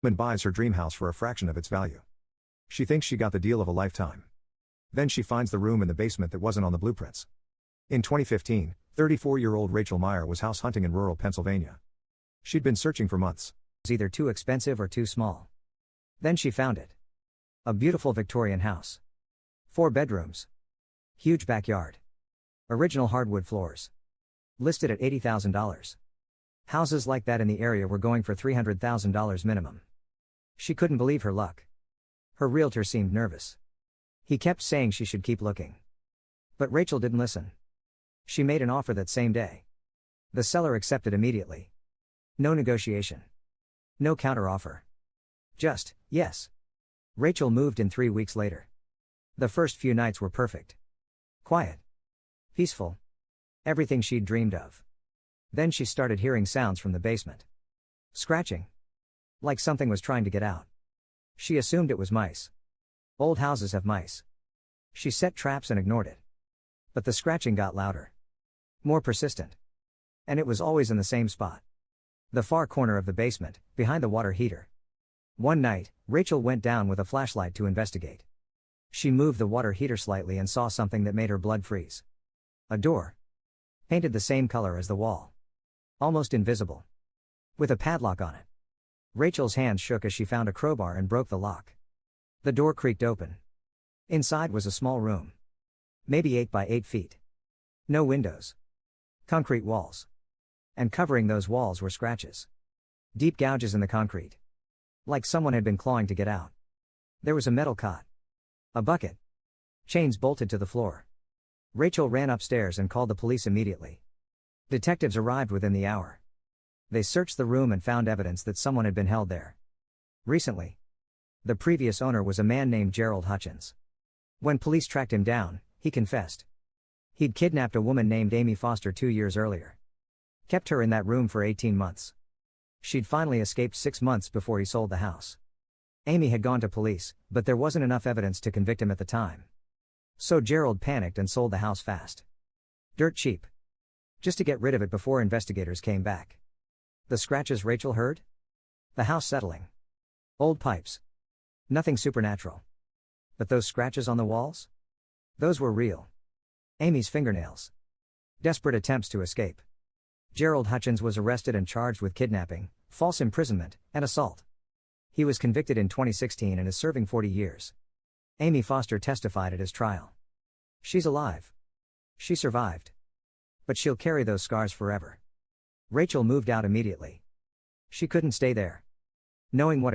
Woman buys her dream house for a fraction of its value. She thinks she got the deal of a lifetime. Then she finds the room in the basement that wasn't on the blueprints. In 2015, 34-year-old Rachel Meyer was house hunting in rural Pennsylvania. She'd been searching for months. It was either too expensive or too small. Then she found it. A beautiful Victorian house. 4 bedrooms. Huge backyard. Original hardwood floors. Listed at $80,000. Houses like that in the area were going for $300,000 minimum. She couldn't believe her luck. Her realtor seemed nervous. He kept saying she should keep looking. But Rachel didn't listen. She made an offer that same day. The seller accepted immediately. No negotiation. No counteroffer. Just, yes. Rachel moved in 3 weeks later. The first few nights were perfect. Quiet. Peaceful. Everything she'd dreamed of. Then she started hearing sounds from the basement. Scratching. Like something was trying to get out. She assumed it was mice. Old houses have mice. She set traps and ignored it. But the scratching got louder. More persistent. And it was always in the same spot. The far corner of the basement, behind the water heater. One night, Rachel went down with a flashlight to investigate. She moved the water heater slightly and saw something that made her blood freeze. A door. Painted the same color as the wall. Almost invisible. With a padlock on it. Rachel's hands shook as she found a crowbar and broke the lock. The door creaked open. Inside was a small room. Maybe 8 by 8 feet. No windows. Concrete walls. And covering those walls were scratches. Deep gouges in the concrete. Like someone had been clawing to get out. There was a metal cot. A bucket. Chains bolted to the floor. Rachel ran upstairs and called the police immediately. Detectives arrived within the hour. They searched the room and found evidence that someone had been held there. Recently. The previous owner was a man named Gerald Hutchins. When police tracked him down, he confessed. He'd kidnapped a woman named Amy Foster 2 years earlier. Kept her in that room for 18 months. She'd finally escaped 6 months before he sold the house. Amy had gone to police, but there wasn't enough evidence to convict him at the time. So Gerald panicked and sold the house fast. Dirt cheap. Just to get rid of it before investigators came back. The scratches Rachel heard? The house settling. Old pipes. Nothing supernatural. But those scratches on the walls? Those were real. Amy's fingernails. Desperate attempts to escape. Gerald Hutchins was arrested and charged with kidnapping, false imprisonment, and assault. He was convicted in 2016 and is serving 40 years. Amy Foster testified at his trial. She's alive. She survived. But she'll carry those scars forever. Rachel moved out immediately. She couldn't stay there. Knowing what